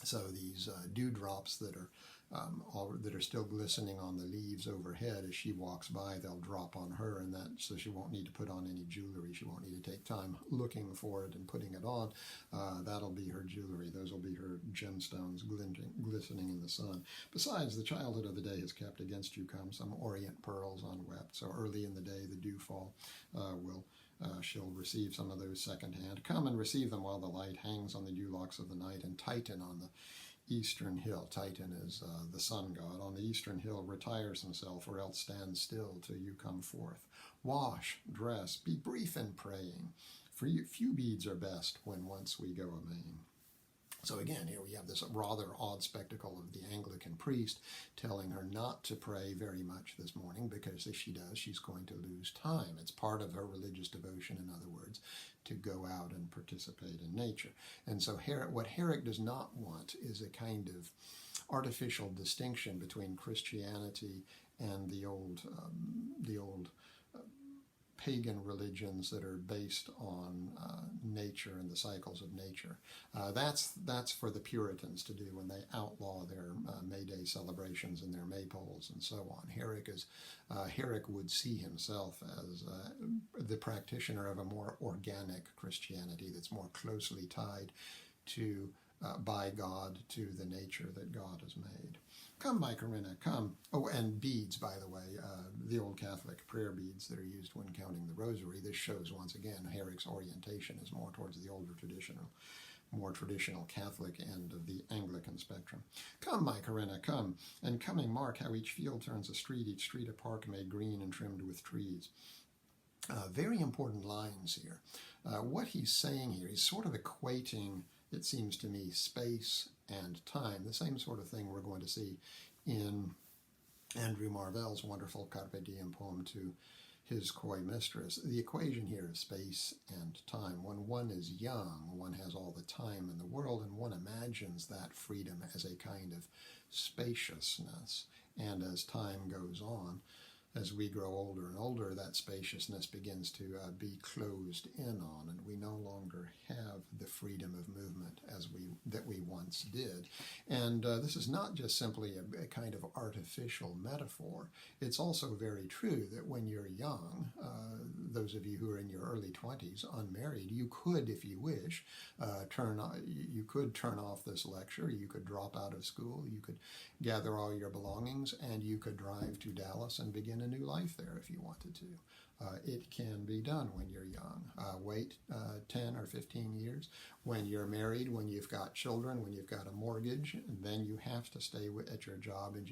So these dewdrops that are still glistening on the leaves overhead as she walks by, they'll drop on her, and that so she won't need to put on any jewelry. She won't need to take time looking for it and putting it on. That'll be her jewelry. Those will be her gemstones glistening in the sun. Besides, the childhood of the day has kept against you come some orient pearls unwept. So early in the day, the dewfall she'll receive some of those secondhand. Come and receive them while the light hangs on the dewlocks of the night, and Titan on the eastern hill. Titan is the sun god. On the eastern hill retires himself, or else stands still till you come forth. Wash, dress, be brief in praying, for few beads are best when once we go amain. So again, here we have this rather odd spectacle of the Anglican priest telling her not to pray very much this morning, because if she does, she's going to lose time. It's part of her religious devotion, in other words, to go out and participate in nature. And so what Herrick does not want is a kind of artificial distinction between Christianity and the old pagan religions that are based on nature and the cycles of nature. That's for the Puritans to do when they outlaw their May Day celebrations and their maypoles and so on. Herrick would see himself as the practitioner of a more organic Christianity that's more closely tied to by God to the nature that God has made. Come, my Corinna, come. Oh, and beads, by the way, the old Catholic prayer beads that are used when counting the rosary. This shows, once again, Herrick's orientation is more towards the older more traditional Catholic end of the Anglican spectrum. Come, my Corinna, come, and coming mark how each field turns a street, each street a park made green and trimmed with trees. Very important lines here. What he's saying here, he's sort of equating, it seems to me, space and time, the same sort of thing we're going to see in Andrew Marvell's wonderful Carpe Diem poem to his coy mistress. The equation here is space and time. When one is young, one has all the time in the world, and one imagines that freedom as a kind of spaciousness. And as time goes on, as we grow older and older, that spaciousness begins to be closed in on, and we no longer have the freedom of movement that we once did. And this is not just simply a kind of artificial metaphor. It's also very true that when you're young, those of you who are in your early 20s, unmarried, you could, if you wish, turn off this lecture. You could drop out of school. You could gather all your belongings, and you could drive to Dallas and begin a new life there if you wanted to. It can be done when you're young. Wait 10 or 15 years. When you're married, when you've got children, when you've got a mortgage, then you have to stay at your job, and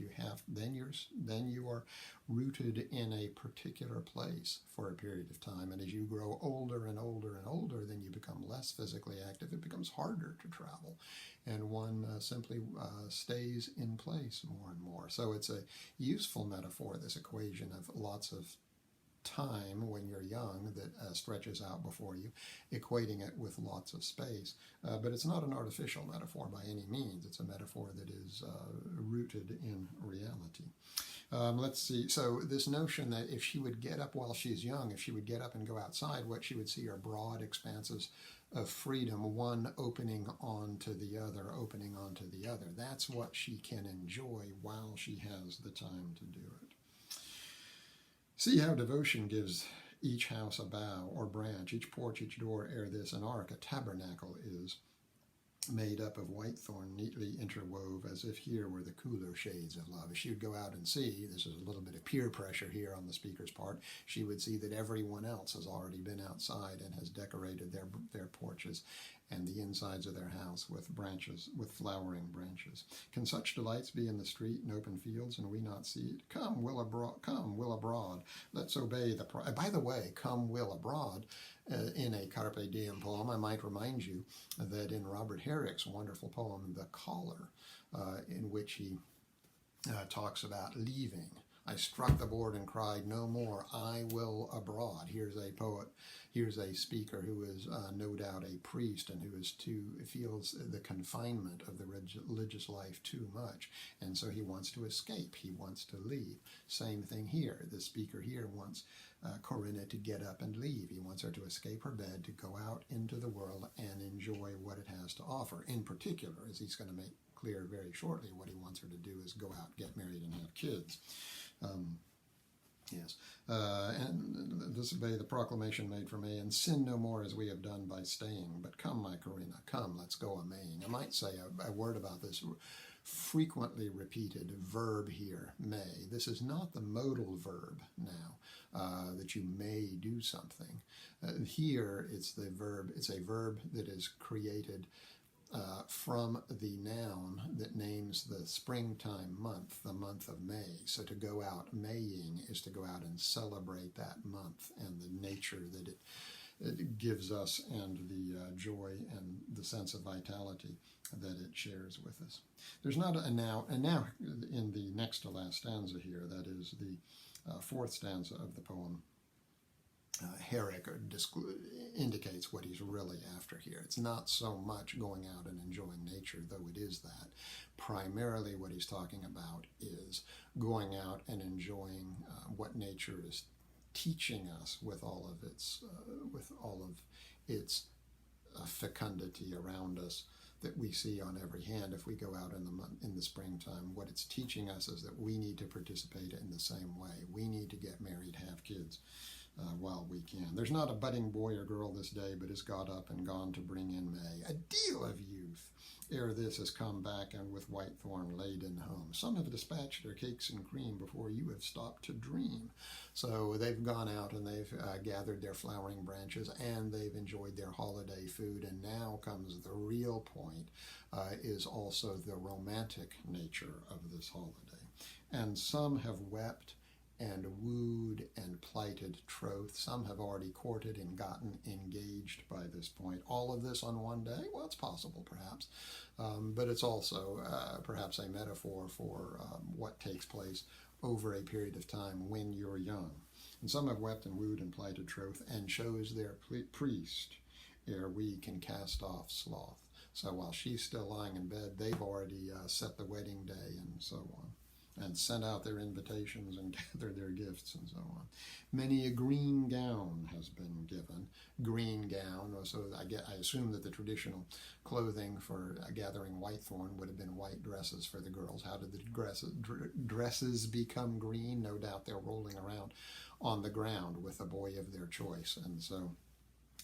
then you are rooted in a particular place for a period of time. And as you grow older and older and older, then you become less physically active. It becomes harder to travel, and one simply stays in place more and more. So it's a useful metaphor, this equation of lots of time when you're young that stretches out before you, equating it with lots of space. But it's not an artificial metaphor by any means. It's a metaphor that is rooted in reality. Let's see. So this notion that if she would get up while she's young, if she would get up and go outside, what she would see are broad expanses of freedom, one opening onto the other, opening onto the other. That's what she can enjoy while she has the time to do it. See how devotion gives each house a bough or branch, each porch, each door, ere this an ark. A tabernacle is made up of whitethorn, neatly interwove, as if here were the cooler shades of love. As she would go out and see, this is a little bit of peer pressure here on the speaker's part, she would see that everyone else has already been outside and has decorated their porches and the insides of their house with flowering branches. Can such delights be in the street and open fields, and we not see it? Come, will abroad. Let's obey the by the way, come, will abroad. In a Carpe Diem poem, I might remind you that in Robert Herrick's wonderful poem, The Caller, in which he talks about leaving. I struck the board and cried, no more, I will abroad. Here's a poet, here's a speaker who is no doubt a priest and who feels the confinement of the religious life too much. And so he wants to escape, he wants to leave. Same thing here. The speaker here wants Corinna to get up and leave. He wants her to escape her bed, to go out into the world and enjoy what it has to offer. In particular, as he's going to make clear very shortly, what he wants her to do is go out, get married, and have kids. Yes, and disobey the proclamation made for me, and sin no more as we have done by staying. But come, my Corinna, come, let's go a-maying. I might say a word about this frequently repeated verb here, may. This is not the modal verb now, that you may do something. Here, it's a verb that is created from the noun that names the springtime month, the month of May. So to go out maying is to go out and celebrate that month and the nature that it gives us, and the joy and the sense of vitality that it shares with us. There's not a now, and now in the next to last stanza here, that is the fourth stanza of the poem, Herrick indicates what he's really after here. It's not so much going out and enjoying nature, though it is that. Primarily what he's talking about is going out and enjoying what nature is teaching us with all of its fecundity around us that we see on every hand. If we go out in the springtime, what it's teaching us is that we need to participate in the same way. We need to get married, have kids, while we can. There's not a budding boy or girl this day, but is got up and gone to bring in May. A deal of youth ere this has come back, and with whitethorn laden home. Some have dispatched their cakes and cream before you have stopped to dream. So they've gone out and they've gathered their flowering branches, and they've enjoyed their holiday food. And now comes the real point, is also the romantic nature of this holiday. And some have wept and wooed and plighted troth. Some have already courted and gotten engaged by this point. All of this on one day? Well, it's possible, perhaps. But it's also perhaps a metaphor for what takes place over a period of time when you're young. And some have wept and wooed and plighted troth, and chose their priest ere we can cast off sloth. So while she's still lying in bed, they've already set the wedding day and so on, and sent out their invitations and gathered their gifts and so on. Many a green gown has been given. Green gown, so I assume that the traditional clothing for gathering whitethorn would have been white dresses for the girls. How did the dresses become green? No doubt they're rolling around on the ground with a boy of their choice. And so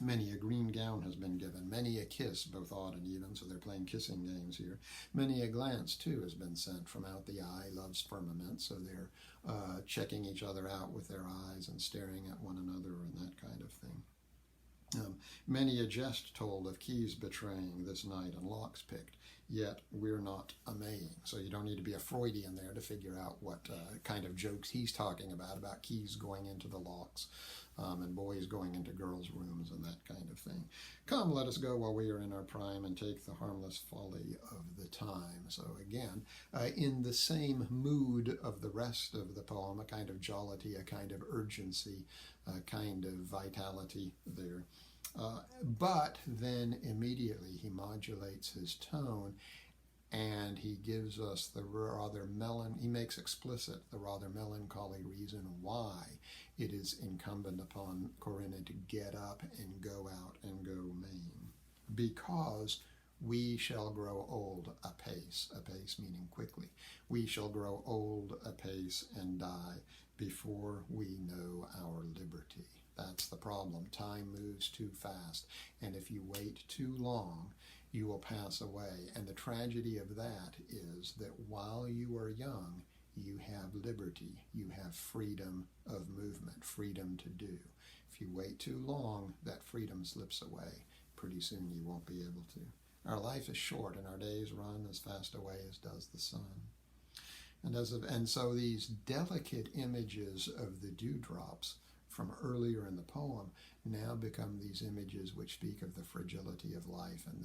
many a green gown has been given, many a kiss, both odd and even, so they're playing kissing games here. Many a glance, too, has been sent from out the eye, love's firmament, so they're checking each other out with their eyes and staring at one another and that kind of thing. Many a jest told of keys betraying this night and locks picked, yet we're not a-maying. So you don't need to be a Freudian there to figure out what kind of jokes he's talking about keys going into the locks, and boys going into girls' rooms and that kind of thing. Come, let us go while we are in our prime, and take the harmless folly of the time. So again, in the same mood of the rest of the poem, a kind of jollity, a kind of urgency, a kind of vitality there. But then immediately he modulates his tone, and he gives us he makes explicit the rather melancholy reason why it is incumbent upon Corinna to get up and go out and go maying. Because we shall grow old apace meaning quickly. We shall grow old apace and die before we know our liberty. That's the problem. Time moves too fast, and if you wait too long, you will pass away. And the tragedy of that is that while you are young, you have liberty, you have freedom of movement, freedom to do. If you wait too long, that freedom slips away. Pretty soon you won't be able to. Our life is short, and our days run as fast away as does the sun. And so these delicate images of the dewdrops from earlier in the poem now become these images which speak of the fragility of life and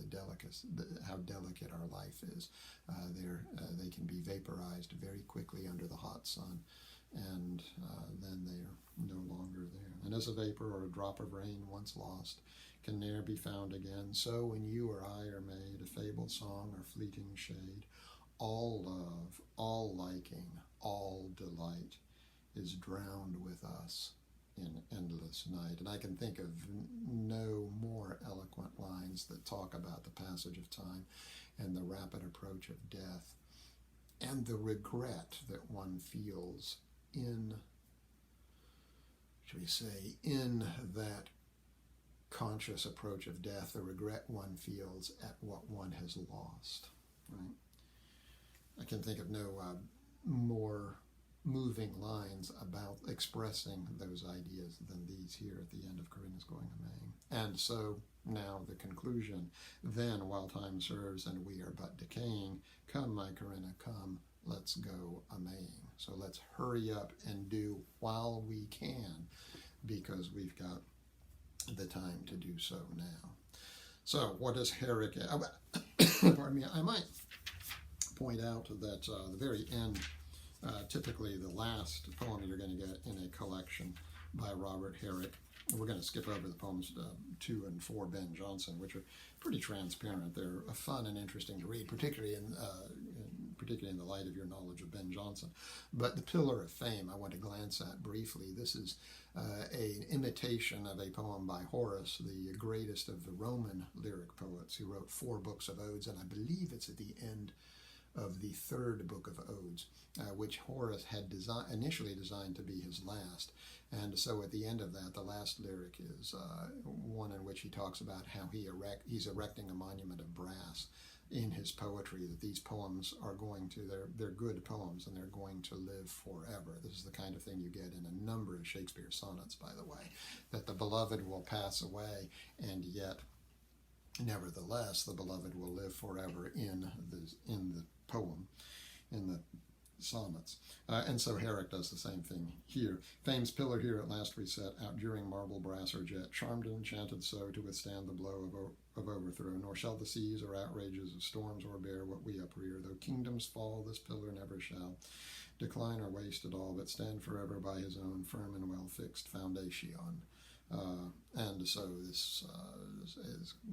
how delicate our life is. They can be vaporized very quickly under the hot sun, and then they are no longer there. And as a vapor or a drop of rain once lost can ne'er be found again, so when you or I are made a fabled song or fleeting shade, all love, all liking, all delight is drowned with us in endless night. And I can think of no more eloquent lines that talk about the passage of time and the rapid approach of death and the regret that one feels in, shall we say, in that conscious approach of death, the regret one feels at what one has lost, right? I can think of no more moving lines about expressing those ideas than these here at the end of Corinna's Going a-Maying. And so now the conclusion, then while time serves and we are but decaying, come my Corinna, come, let's go a-Maying. So let's hurry up and do while we can, because we've got the time to do so now. So what does Herrick, pardon me, I might point out that the very end, typically the last poem you're going to get in a collection by Robert Herrick. We're going to skip over the poems 2 and 4, Ben Jonson, which are pretty transparent. They're fun and interesting to read, particularly in the light of your knowledge of Ben Jonson. But the Pillar of Fame I want to glance at briefly. This is an imitation of a poem by Horace, the greatest of the Roman lyric poets, who wrote 4 books of odes, and I believe it's at the end of the 3rd book of odes, which Horace had initially designed to be his last. And so at the end of that, the last lyric is one in which he talks about how he's erecting a monument of brass in his poetry, that these poems are going to, they're good poems and they're going to live forever. This is the kind of thing you get in a number of Shakespeare sonnets, by the way, that the beloved will pass away, and yet nevertheless the beloved will live forever in the poem, in the sonnets. And so Herrick does the same thing here. Fame's pillar here at last we set, outduring marble, brass, or jet, charmed and enchanted so to withstand the blow of overthrow, nor shall the seas or outrages of storms o'erbear what we uprear. Though kingdoms fall, this pillar never shall decline or waste at all, but stand forever by his own firm and well-fixed foundation. And so this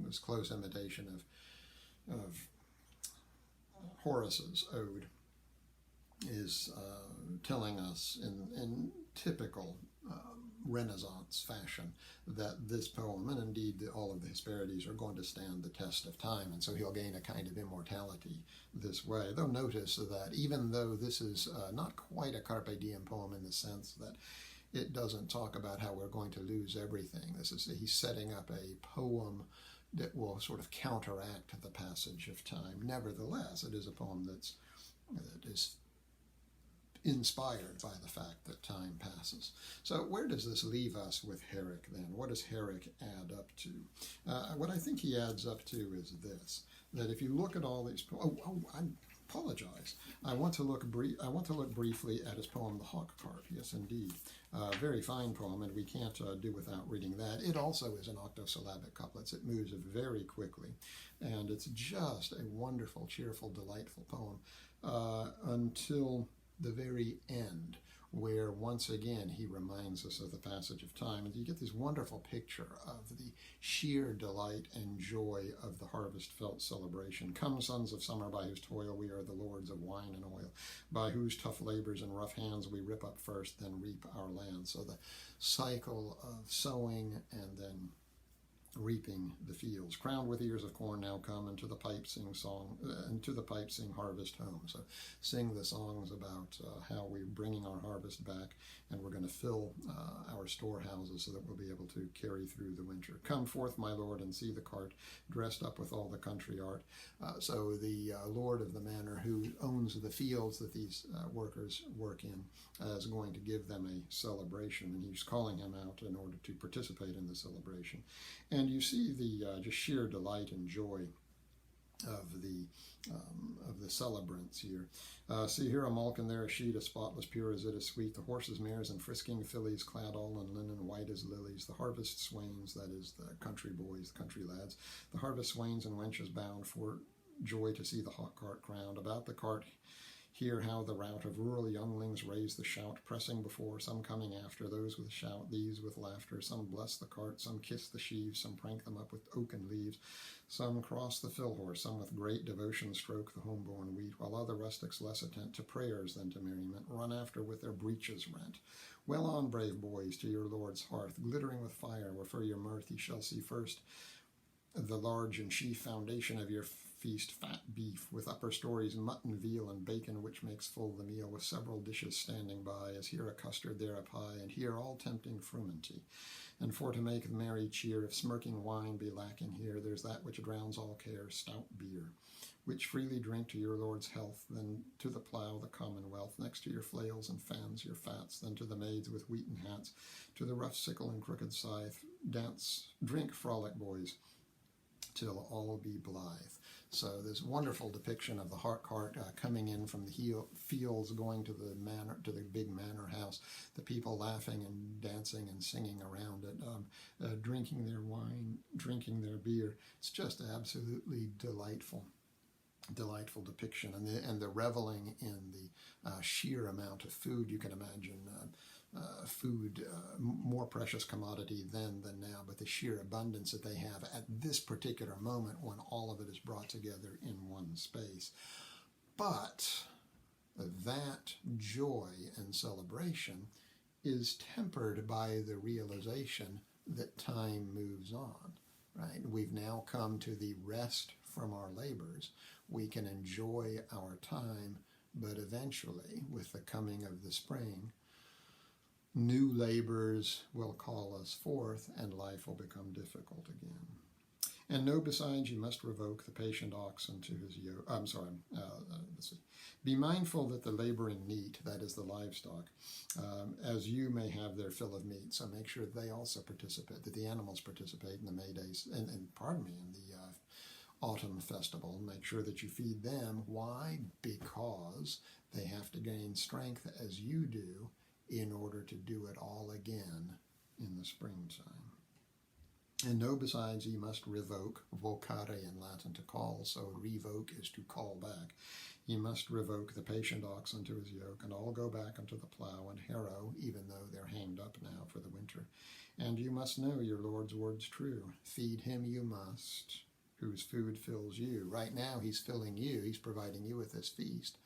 is close imitation of Horace's ode is telling us in typical Renaissance fashion that this poem, and indeed all of the Hesperides, are going to stand the test of time, and so he'll gain a kind of immortality this way. Though notice that even though this is not quite a Carpe Diem poem in the sense that it doesn't talk about how we're going to lose everything. He's setting up a poem that will sort of counteract the passage of time. Nevertheless, it is a poem that is inspired by the fact that time passes. So where does this leave us with Herrick then? What does Herrick add up to? What I think he adds up to is this, that if you look at all these I apologize. I want to look briefly at his poem, The Hawk Cart. Yes, indeed. Very fine poem, and we can't do without reading that. It also is an octosyllabic couplets. It moves very quickly, and it's just a wonderful, cheerful, delightful poem until the very end, where once again he reminds us of the passage of time, and you get this wonderful picture of the sheer delight and joy of the harvest felt celebration. Come, sons of summer, by whose toil we are the lords of wine and oil, by whose tough labors and rough hands we rip up first, then reap our land. So the cycle of sowing and then reaping the fields. Crowned with ears of corn now come, and to the pipe sing harvest home. So sing the songs about how we're bringing our harvest back, and we're going to fill our storehouses so that we'll be able to carry through the winter. Come forth, my lord, and see the cart dressed up with all the country art. So the lord of the manor, who owns the fields that these workers work in, is going to give them a celebration, and he's calling him out in order to participate in the celebration. And you see the just sheer delight and joy of the celebrants here. See here a malkin, there a sheet, as spotless pure as it is sweet. The horses, mares, and frisking fillies, clad all in linen, white as lilies. The harvest swains, that is the country boys, the country lads. The harvest swains and wenches bound for joy to see the hawk cart crowned. About the cart Hear how the rout of rural younglings raise the shout, pressing before, some coming after, those with a shout, these with laughter. Some bless the cart, some kiss the sheaves, some prank them up with oaken leaves. Some cross the fill horse, some with great devotion stroke the home-born wheat, while other rustics less attent to prayers than to merriment run after with their breeches rent. Well on, brave boys, to your lord's hearth, glittering with fire, where for your mirth ye shall see first the large and chief foundation of your feast, fat beef, with upper stories mutton, veal, and bacon, which makes full the meal, with several dishes standing by, as here a custard, there a pie, and here all tempting frumenty. And for to make the merry cheer, if smirking wine be lacking here, there's that which drowns all care, stout beer, which freely drink to your lord's health, then to the plough the commonwealth, next to your flails and fans your fats, then to the maids with wheaten hats, to the rough sickle and crooked scythe, dance, drink, frolic, boys, till all be blithe. So this wonderful depiction of the hart cart coming in from the fields, going to the manor, to the big manor house, the people laughing and dancing and singing around it, drinking their wine, drinking their beer. It's just absolutely delightful depiction, and the reveling in the sheer amount of food. You can imagine food, more precious commodity then than now, but the sheer abundance that they have at this particular moment when all of it is brought together in one space. But that joy and celebration is tempered by the realization that time moves on, right? We've now come to the rest from our labors. We can enjoy our time, but eventually, with the coming of the spring, new labors will call us forth, and life will become difficult again. And know besides, you must revoke the patient oxen to his yoke. Be mindful that the laboring neat, that is the livestock, as you may have their fill of meat. So make sure they also participate, that the animals participate in the May Days, in the autumn festival. Make sure that you feed them. Why? Because they have to gain strength as you do in order to do it all again in the springtime. And know besides, ye must revoke, vocare in Latin, to call, so revoke is to call back. Ye must revoke the patient ox unto his yoke, and all go back unto the plough and harrow, even though they're hanged up now for the winter. And you must know your Lord's words true. Feed him you must, whose food fills you. Right now he's filling you, he's providing you with this feast.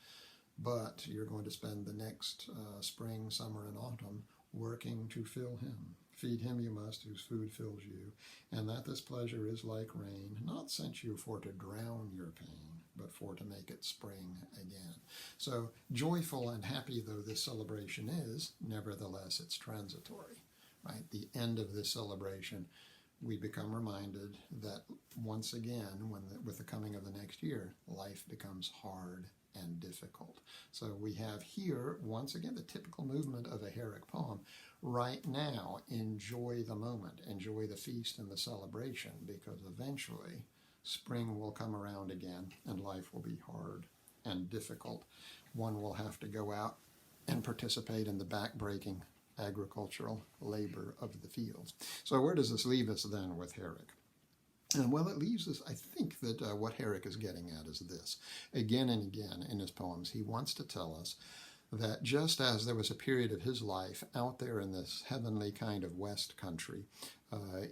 But you're going to spend the next spring, summer, and autumn working to fill him. Feed him you must, whose food fills you, and that this pleasure is like rain, not sent you for to drown your pain, but for to make it spring again. So joyful and happy though this celebration is, nevertheless it's transitory, right? The end of this celebration, we become reminded that once again, with the coming of the next year, life becomes hard and difficult. So we have here, once again, the typical movement of a Herrick poem. Right now, enjoy the moment, enjoy the feast and the celebration, because eventually spring will come around again and life will be hard and difficult. One will have to go out and participate in the back-breaking agricultural labor of the fields. So where does this leave us then with Herrick? And well, it leaves us, I think that what Herrick is getting at is this. Again and again in his poems, he wants to tell us that just as there was a period of his life out there in this heavenly kind of West country,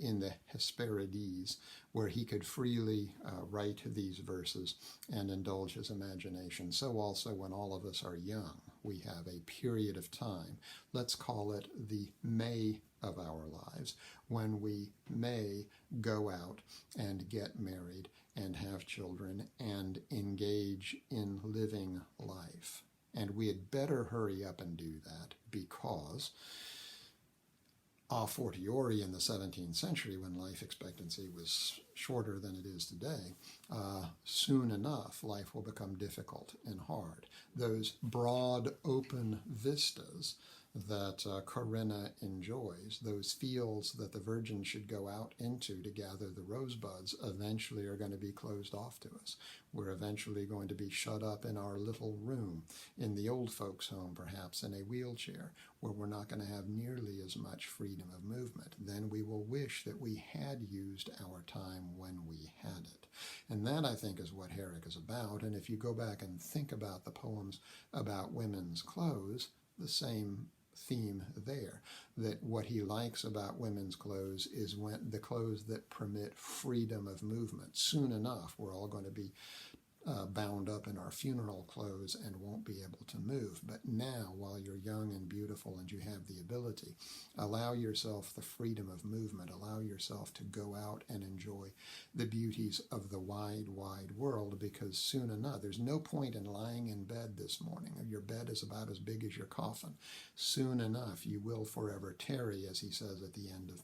in the Hesperides, where he could freely write these verses and indulge his imagination, so also when all of us are young, we have a period of time, let's call it the May of our lives, when we may go out and get married and have children and engage in living life. And we had better hurry up and do that, because a fortiori in the 17th century, when life expectancy was shorter than it is today, soon enough life will become difficult and hard. Those broad open vistas that Corinna enjoys, those fields that the virgin should go out into to gather the rosebuds, eventually are going to be closed off to us. We're eventually going to be shut up in our little room, in the old folks' home perhaps, in a wheelchair, where we're not going to have nearly as much freedom of movement. Then we will wish that we had used our time when we had it. And that, I think, is what Herrick is about. And if you go back and think about the poems about women's clothes, the same theme there, that what he likes about women's clothes is when the clothes that permit freedom of movement. Soon enough, we're all going to be bound up in our funeral clothes and won't be able to move. But now, while you're young and beautiful and you have the ability, allow yourself the freedom of movement. Allow yourself to go out and enjoy the beauties of the wide, wide world, because soon enough, there's no point in lying in bed this morning. Your bed is about as big as your coffin. Soon enough, you will forever tarry, as he says at the end of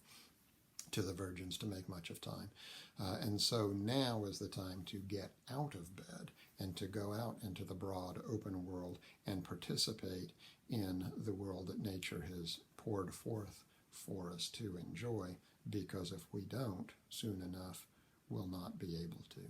To the Virgins, to make much of time. And so now is the time to get out of bed and to go out into the broad, open world and participate in the world that nature has poured forth for us to enjoy, because if we don't, soon enough, we'll not be able to.